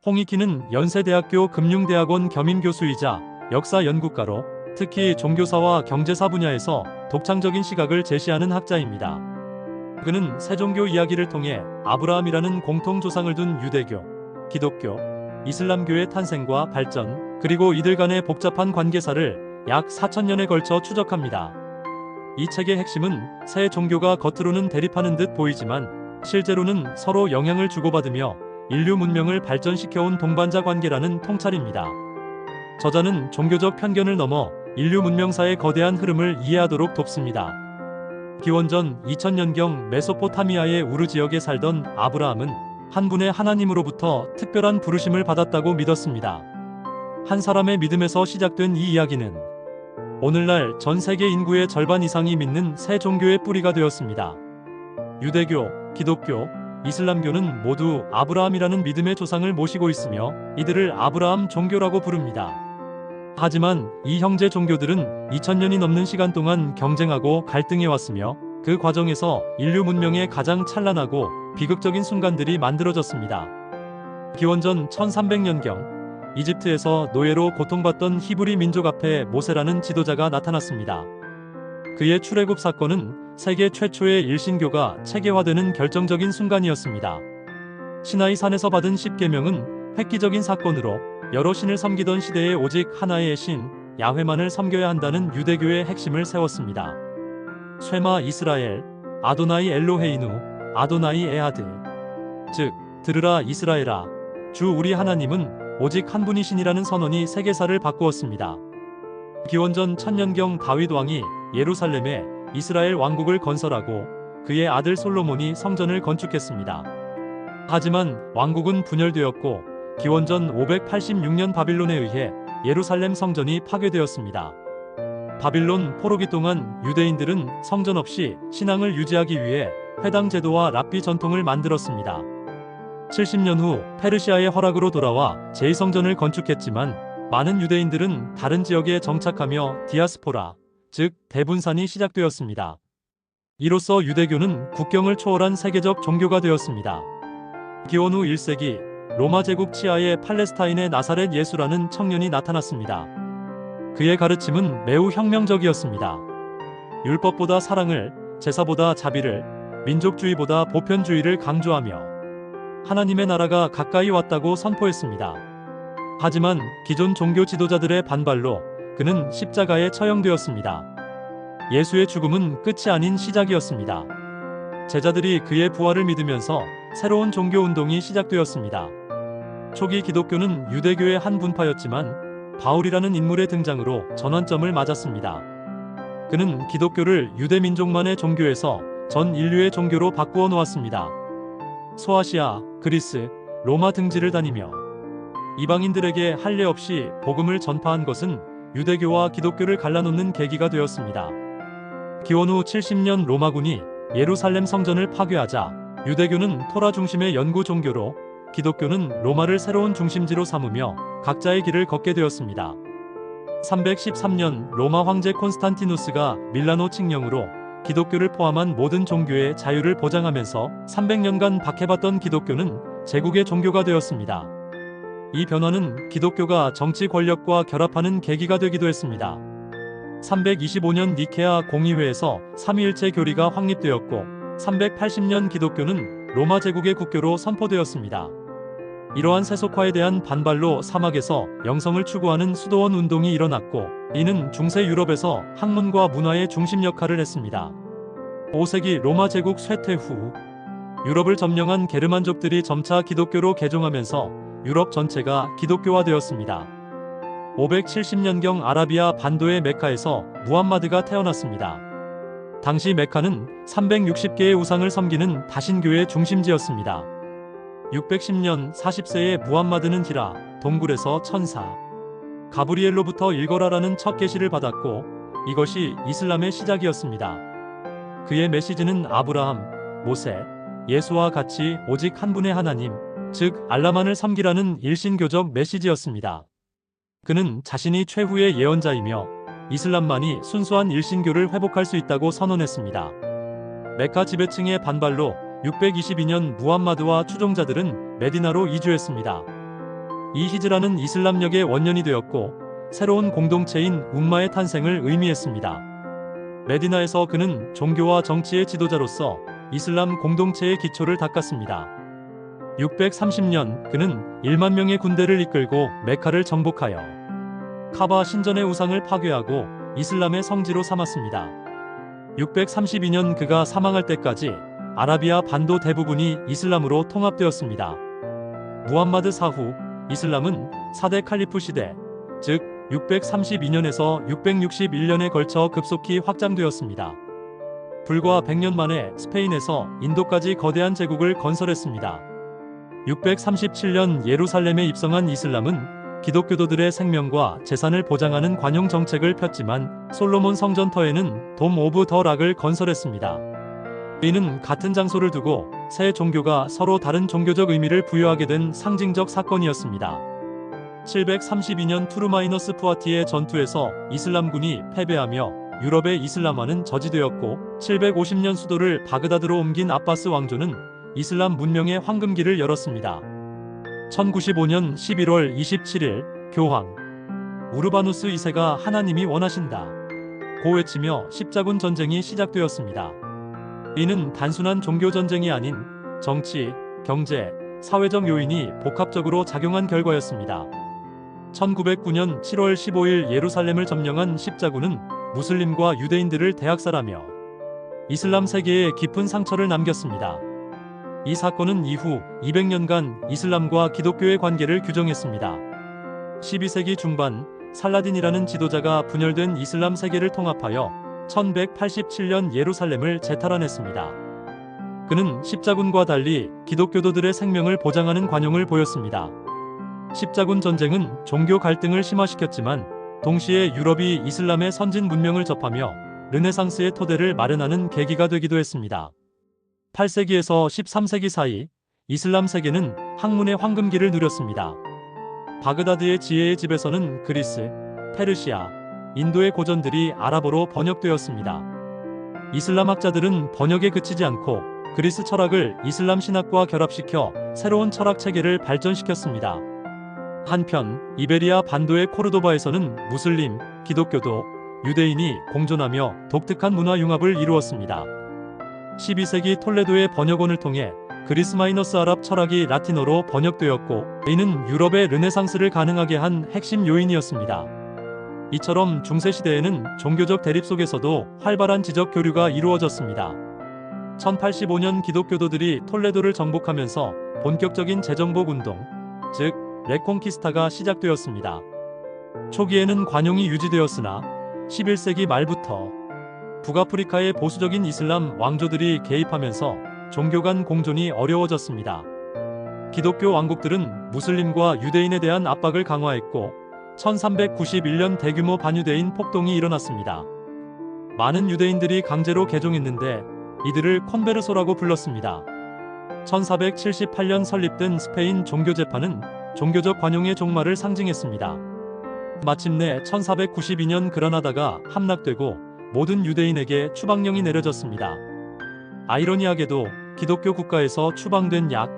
홍익희는 연세대학교 금융대학원 겸임교수이자 역사 연구가로 특히 종교사와 경제사 분야에서 독창적인 시각을 제시하는 학자입니다. 그는 세종교 이야기를 통해 아브라함이라는 공통 조상을 둔 유대교, 기독교, 이슬람교의 탄생과 발전, 그리고 이들 간의 복잡한 관계사를 약 4000년에 걸쳐 추적합니다. 이 책의 핵심은 세 종교가 겉으로는 대립하는 듯 보이지만 실제로는 서로 영향을 주고받으며 인류 문명을 발전시켜온 동반자 관계라는 통찰입니다. 저자는 종교적 편견을 넘어 인류 문명사의 거대한 흐름을 이해하도록 돕습니다. 기원전 2000년경 메소포타미아의 우르 지역에 살던 아브라함은 한 분의 하나님으로부터 특별한 부르심을 받았다고 믿었습니다. 한 사람의 믿음에서 시작된 이 이야기는 오늘날 전 세계 인구의 절반 이상이 믿는 새 종교의 뿌리가 되었습니다. 유대교, 기독교, 이슬람교는 모두 아브라함이라는 믿음의 조상을 모시고 있으며 이들을 아브라함 종교라고 부릅니다. 하지만 이 형제 종교들은 2000년이 넘는 시간 동안 경쟁하고 갈등해왔으며 그 과정에서 인류 문명의 가장 찬란하고 비극적인 순간들이 만들어졌습니다. 기원전 1300년경 이집트에서 노예로 고통받던 히브리 민족 앞에 모세라는 지도자가 나타났습니다. 그의 출애굽 사건은 세계 최초의 일신교가 체계화되는 결정적인 순간이었습니다. 시나이 산에서 받은 10계명은 획기적인 사건으로 여러 신을 섬기던 시대에 오직 하나의 신, 야훼만을 섬겨야 한다는 유대교의 핵심을 세웠습니다. 쉐마 이스라엘, 아도나이 엘로헤이누, 아도나이 에하드. 즉, 들으라 이스라엘아, 주 우리 하나님은 오직 한 분이신이라는 선언이 세계사를 바꾸었습니다. 기원전 1000년경 다윗 왕이 예루살렘에 이스라엘 왕국을 건설하고 그의 아들 솔로몬이 성전을 건축했습니다. 하지만 왕국은 분열되었고 기원전 586년 바빌론에 의해 예루살렘 성전이 파괴되었습니다. 바빌론 포로기 동안 유대인들은 성전 없이 신앙을 유지하기 위해 회당 제도와 랍비 전통을 만들었습니다. 70년 후 페르시아의 허락으로 돌아와 제2성전을 건축했지만 많은 유대인들은 다른 지역에 정착하며 디아스포라, 즉 대분산이 시작되었습니다. 이로써 유대교는 국경을 초월한 세계적 종교가 되었습니다. 기원 후 1세기 로마 제국 치하의 팔레스타인의 나사렛 예수라는 청년이 나타났습니다. 그의 가르침은 매우 혁명적이었습니다. 율법보다 사랑을, 제사보다 자비를, 민족주의보다 보편주의를 강조하며 하나님의 나라가 가까이 왔다고 선포했습니다. 하지만 기존 종교 지도자들의 반발로 그는 십자가에 처형되었습니다. 예수의 죽음은 끝이 아닌 시작이었습니다. 제자들이 그의 부활을 믿으면서 새로운 종교 운동이 시작되었습니다. 초기 기독교는 유대교의 한 분파였지만 바울이라는 인물의 등장으로 전환점을 맞았습니다. 그는 기독교를 유대 민족만의 종교에서 전 인류의 종교로 바꾸어 놓았습니다. 소아시아, 그리스, 로마 등지를 다니며 이방인들에게 할례 없이 복음을 전파한 것은 유대교와 기독교를 갈라놓는 계기가 되었습니다. 기원 후 70년 로마군이 예루살렘 성전을 파괴하자 유대교는 토라 중심의 연구 종교로 기독교는 로마를 새로운 중심지로 삼으며 각자의 길을 걷게 되었습니다. 313년 로마 황제 콘스탄티누스가 밀라노 칙령으로 기독교를 포함한 모든 종교의 자유를 보장하면서 300년간 박해받던 기독교는 제국의 종교가 되었습니다. 이 변화는 기독교가 정치 권력과 결합하는 계기가 되기도 했습니다. 325년 니케아 공의회에서 삼위일체 교리가 확립되었고 380년 기독교는 로마 제국의 국교로 선포되었습니다. 이러한 세속화에 대한 반발로 사막에서 영성을 추구하는 수도원 운동이 일어났고 이는 중세 유럽에서 학문과 문화의 중심 역할을 했습니다. 5세기 로마 제국 쇠퇴 후 유럽을 점령한 게르만족들이 점차 기독교로 개종하면서 유럽 전체가 기독교화되었습니다. 570년경 아라비아 반도의 메카에서 무함마드가 태어났습니다. 당시 메카는 360개의 우상을 섬기는 다신교의 중심지였습니다. 610년 40세의 무함마드는 히라, 동굴에서 천사 가브리엘로부터 읽어라라는 첫 계시를 받았고 이것이 이슬람의 시작이었습니다. 그의 메시지는 아브라함, 모세, 예수와 같이 오직 한 분의 하나님, 즉 알라만을 섬기라는 일신교적 메시지였습니다. 그는 자신이 최후의 예언자이며 이슬람만이 순수한 일신교를 회복할 수 있다고 선언했습니다. 메카 지배층의 반발로 622년 무함마드와 추종자들은 메디나로 이주했습니다. 이 히즈라는 이슬람력의 원년이 되었고 새로운 공동체인 umma의 탄생을 의미했습니다. 메디나에서 그는 종교와 정치의 지도자로서 이슬람 공동체의 기초를 닦았습니다. 630년 그는 1만 명의 군대를 이끌고 메카를 정복하여 카바 신전의 우상을 파괴하고 이슬람의 성지로 삼았습니다. 632년 그가 사망할 때까지 아라비아 반도 대부분이 이슬람으로 통합되었습니다. 무함마드 사후 이슬람은 4대 칼리프 시대, 즉 632년에서 661년에 걸쳐 급속히 확장되었습니다. 불과 100년 만에 스페인에서 인도까지 거대한 제국을 건설했습니다. 637년 예루살렘에 입성한 이슬람은 기독교도들의 생명과 재산을 보장하는 관용 정책을 폈지만 솔로몬 성전터에는 돔 오브 더 락을 건설했습니다. 이는 같은 장소를 두고 새 종교가 서로 다른 종교적 의미를 부여하게 된 상징적 사건이었습니다. 732년 투르마이너스 푸아티의 전투에서 이슬람군이 패배하며 유럽의 이슬람화는 저지되었고 750년 수도를 바그다드로 옮긴 아바스 왕조는 이슬람 문명의 황금기를 열었습니다. 1095년 11월 27일 교황 우르바누스 2세가 하나님이 원하신다 고 외치며 십자군 전쟁이 시작되었습니다. 이는 단순한 종교 전쟁이 아닌 정치, 경제, 사회적 요인이 복합적으로 작용한 결과였습니다. 1909년 7월 15일 예루살렘을 점령한 십자군은 무슬림과 유대인들을 대학살하며 이슬람 세계에 깊은 상처를 남겼습니다. 이 사건은 이후 200년간 이슬람과 기독교의 관계를 규정했습니다. 12세기 중반 살라딘이라는 지도자가 분열된 이슬람 세계를 통합하여 1187년 예루살렘을 재탈환했습니다. 그는 십자군과 달리 기독교도들의 생명을 보장하는 관용을 보였습니다. 십자군 전쟁은 종교 갈등을 심화시켰지만 동시에 유럽이 이슬람의 선진 문명을 접하며 르네상스의 토대를 마련하는 계기가 되기도 했습니다. 8세기에서 13세기 사이 이슬람 세계는 학문의 황금기를 누렸습니다. 바그다드의 지혜의 집에서는 그리스, 페르시아, 인도의 고전들이 아랍어로 번역되었습니다. 이슬람 학자들은 번역에 그치지 않고 그리스 철학을 이슬람 신학과 결합시켜 새로운 철학 체계를 발전시켰습니다. 한편 이베리아 반도의 코르도바에서는 무슬림, 기독교도, 유대인이 공존하며 독특한 문화 융합을 이루었습니다. 12세기 톨레도의 번역원을 통해 그리스 마이너스 아랍 철학이 라틴어로 번역되었고 이는 유럽의 르네상스를 가능하게 한 핵심 요인이었습니다. 이처럼 중세시대에는 종교적 대립 속에서도 활발한 지적 교류가 이루어졌습니다. 1085년 기독교도들이 톨레도를 정복하면서 본격적인 재정복 운동, 즉 레콩키스타가 시작되었습니다. 초기에는 관용이 유지되었으나 11세기 말부터 북아프리카의 보수적인 이슬람 왕조들이 개입하면서 종교 간 공존이 어려워졌습니다. 기독교 왕국들은 무슬림과 유대인에 대한 압박을 강화했고 1391년 대규모 반유대인 폭동이 일어났습니다. 많은 유대인들이 강제로 개종했는데 이들을 콘베르소라고 불렀습니다. 1478년 설립된 스페인 종교재판은 종교적 관용의 종말을 상징했습니다. 마침내 1492년 그라나다가 함락되고 모든 유대인에게 추방령이 내려졌습니다. 아이러니하게도 기독교 국가에서 추방된 약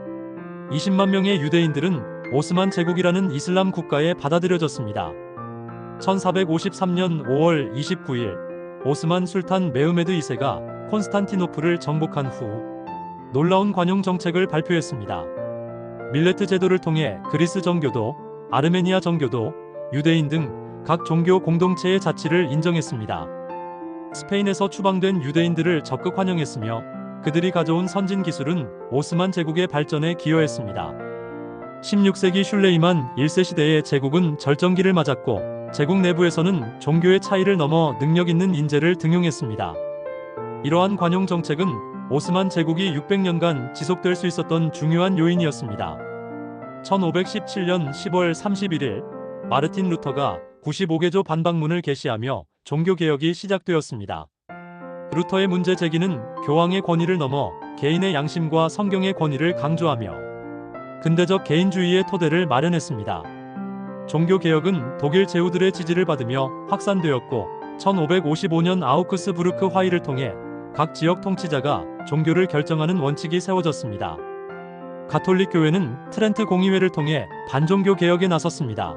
20만 명의 유대인들은 오스만 제국이라는 이슬람 국가에 받아들여졌습니다. 1453년 5월 29일 오스만 술탄 메흐메드 2세가 콘스탄티노플을 정복한 후 놀라운 관용 정책을 발표했습니다. 밀레트 제도를 통해 그리스 정교도, 아르메니아 정교도, 유대인 등 각 종교 공동체의 자치를 인정했습니다. 스페인에서 추방된 유대인들을 적극 환영했으며 그들이 가져온 선진 기술은 오스만 제국의 발전에 기여했습니다. 16세기 슐레이만 1세 시대의 제국은 절정기를 맞았고 제국 내부에서는 종교의 차이를 넘어 능력 있는 인재를 등용했습니다. 이러한 관용 정책은 오스만 제국이 600년간 지속될 수 있었던 중요한 요인이었습니다. 1517년 10월 31일 마르틴 루터가 95개조 반박문을 게시하며 종교개혁이 시작되었습니다. 루터의 문제 제기는 교황의 권위를 넘어 개인의 양심과 성경의 권위를 강조하며 근대적 개인주의의 토대를 마련했습니다. 종교개혁은 독일 제후들의 지지를 받으며 확산되었고 1555년 아우크스부르크 화의를 통해 각 지역 통치자가 종교를 결정하는 원칙이 세워졌습니다. 가톨릭 교회는 트렌트 공의회를 통해 반종교 개혁에 나섰습니다.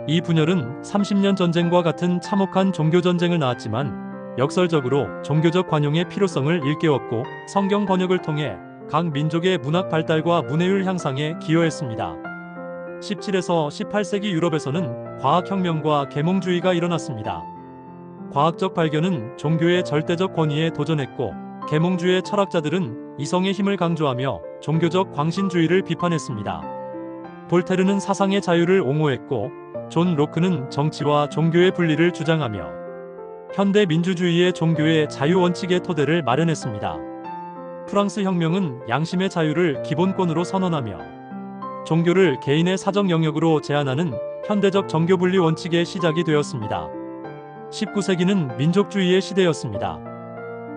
이 분열은 30년 전쟁과 같은 참혹한 종교 전쟁을 낳았지만 역설적으로 종교적 관용의 필요성을 일깨웠고 성경 번역을 통해 각 민족의 문학 발달과 문해율 향상에 기여했습니다. 17에서 18세기 유럽에서는 과학혁명과 계몽주의가 일어났습니다. 과학적 발견은 종교의 절대적 권위에 도전했고 계몽주의 철학자들은 이성의 힘을 강조하며 종교적 광신주의를 비판했습니다. 볼테르는 사상의 자유를 옹호했고 존 로크는 정치와 종교의 분리를 주장하며 현대 민주주의의 종교의 자유 원칙의 토대를 마련했습니다. 프랑스 혁명은 양심의 자유를 기본권으로 선언하며 종교를 개인의 사적 영역으로 제한하는 현대적 정교 분리 원칙의 시작이 되었습니다. 19세기는 민족주의의 시대였습니다.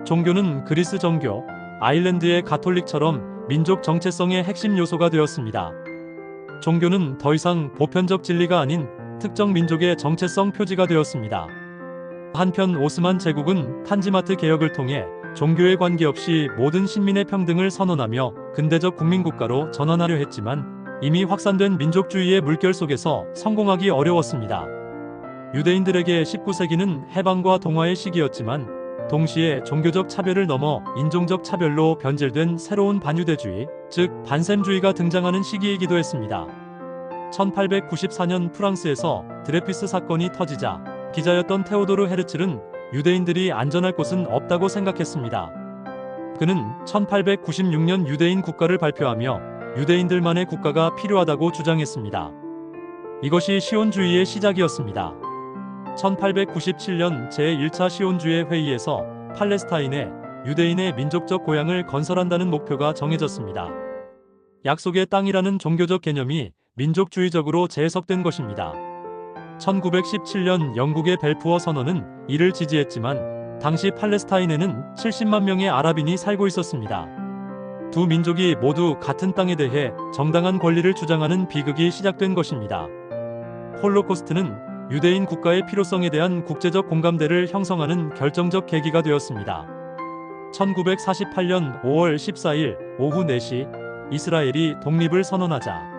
종교는 그리스 정교, 아일랜드의 가톨릭처럼 민족 정체성의 핵심 요소가 되었습니다. 종교는 더 이상 보편적 진리가 아닌 특정 민족의 정체성 표지가 되었습니다. 한편 오스만 제국은 탄지마트 개혁을 통해 종교에 관계없이 모든 신민의 평등을 선언하며 근대적 국민국가로 전환하려 했지만 이미 확산된 민족주의의 물결 속에서 성공하기 어려웠습니다. 유대인들에게 19세기는 해방과 동화의 시기였지만 동시에 종교적 차별을 넘어 인종적 차별로 변질된 새로운 반유대주의, 즉 반셈주의가 등장하는 시기이기도 했습니다. 1894년 프랑스에서 드레피스 사건이 터지자 기자였던 테오도르 헤르츠는 유대인들이 안전할 곳은 없다고 생각했습니다. 그는 1896년 유대인 국가를 발표하며 유대인들만의 국가가 필요하다고 주장했습니다. 이것이 시온주의의 시작이었습니다. 1897년 제1차 시온주의 회의에서 팔레스타인에 유대인의 민족적 고향을 건설한다는 목표가 정해졌습니다. 약속의 땅이라는 종교적 개념이 민족주의적으로 재해석된 것입니다. 1917년 영국의 벨푸어 선언은 이를 지지했지만 당시 팔레스타인에는 70만 명의 아랍인이 살고 있었습니다. 두 민족이 모두 같은 땅에 대해 정당한 권리를 주장하는 비극이 시작된 것입니다. 홀로코스트는 유대인 국가의 필요성에 대한 국제적 공감대를 형성하는 결정적 계기가 되었습니다. 1948년 5월 14일 오후 4시 이스라엘이 독립을 선언하자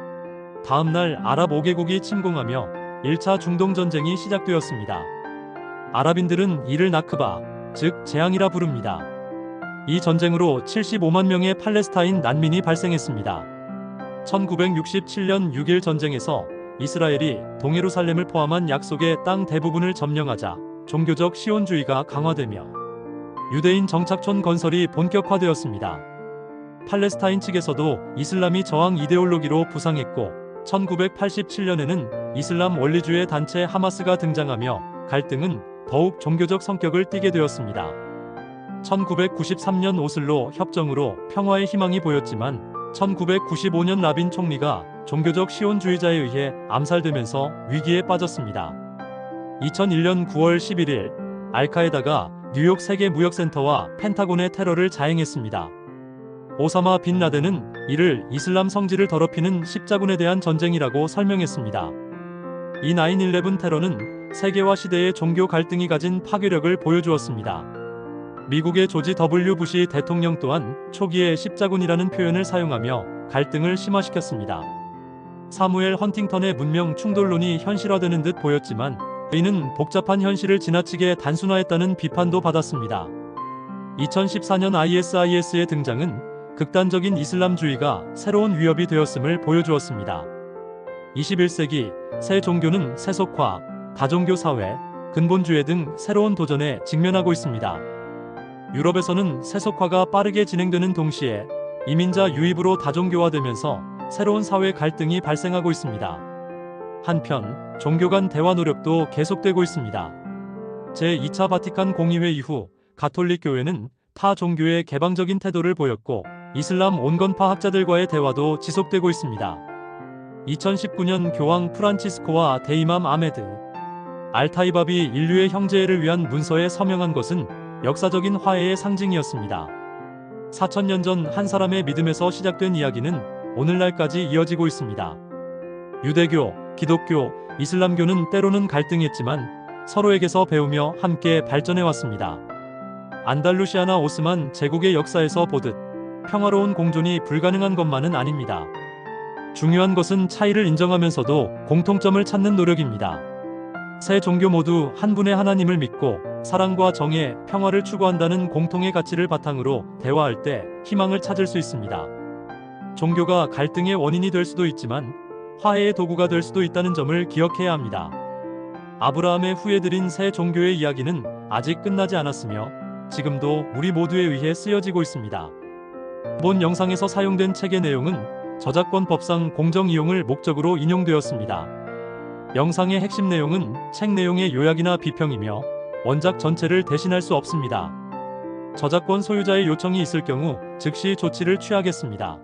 다음 날 아랍 5개국이 침공하며 1차 중동전쟁이 시작되었습니다. 아랍인들은 이를 나크바, 즉 재앙이라 부릅니다. 이 전쟁으로 75만 명의 팔레스타인 난민이 발생했습니다. 1967년 6일 전쟁에서 이스라엘이 동예루살렘을 포함한 약속의 땅 대부분을 점령하자 종교적 시온주의가 강화되며 유대인 정착촌 건설이 본격화되었습니다. 팔레스타인 측에서도 이슬람이 저항 이데올로기로 부상했고 1987년에는 이슬람 원리주의 단체 하마스가 등장하며 갈등은 더욱 종교적 성격을 띠게 되었습니다. 1993년 오슬로 협정으로 평화의 희망이 보였지만 1995년 라빈 총리가 종교적 시온주의자에 의해 암살되면서 위기에 빠졌습니다. 2001년 9월 11일 알카에다가 뉴욕 세계무역센터와 펜타곤의 테러를 자행했습니다. 오사마 빈 라덴은 이를 이슬람 성지를 더럽히는 십자군에 대한 전쟁이라고 설명했습니다. 이 9/11 테러는 세계화 시대의 종교 갈등이 가진 파괴력을 보여주었습니다. 미국의 조지 W 부시 대통령 또한 초기에 십자군이라는 표현을 사용하며 갈등을 심화시켰습니다. 사무엘 헌팅턴의 문명 충돌론이 현실화되는 듯 보였지만 이는 복잡한 현실을 지나치게 단순화했다는 비판도 받았습니다. 2014년 ISIS의 등장은 극단적인 이슬람주의가 새로운 위협이 되었음을 보여주었습니다. 21세기 새 종교는 세속화, 다종교 사회, 근본주의 등 새로운 도전에 직면하고 있습니다. 유럽에서는 세속화가 빠르게 진행되는 동시에 이민자 유입으로 다종교화되면서 새로운 사회 갈등이 발생하고 있습니다. 한편 종교 간 대화 노력도 계속되고 있습니다. 제2차 바티칸 공의회 이후 가톨릭 교회는 타 종교의 개방적인 태도를 보였고 이슬람 온건파 학자들과의 대화도 지속되고 있습니다. 2019년 교황 프란치스코와 대이맘 아메드 알타이밥이 인류의 형제를 위한 문서에 서명한 것은 역사적인 화해의 상징이었습니다. 4000년 전 한 사람의 믿음에서 시작된 이야기는 오늘날까지 이어지고 있습니다. 유대교, 기독교, 이슬람교는 때로는 갈등했지만 서로에게서 배우며 함께 발전해왔습니다. 안달루시아나 오스만 제국의 역사에서 보듯 평화로운 공존이 불가능한 것만은 아닙니다. 중요한 것은 차이를 인정하면서도 공통점을 찾는 노력입니다. 세 종교 모두 한 분의 하나님을 믿고 사랑과 정의, 평화를 추구한다는 공통의 가치를 바탕으로 대화할 때 희망을 찾을 수 있습니다. 종교가 갈등의 원인이 될 수도 있지만 화해의 도구가 될 수도 있다는 점을 기억해야 합니다. 아브라함의 후예 드린 세 종교의 이야기는 아직 끝나지 않았으며 지금도 우리 모두에 의해 쓰여지고 있습니다. 본 영상에서 사용된 책의 내용은 저작권법상 공정 이용을 목적으로 인용되었습니다. 영상의 핵심 내용은 책 내용의 요약이나 비평이며 원작 전체를 대신할 수 없습니다. 저작권 소유자의 요청이 있을 경우 즉시 조치를 취하겠습니다.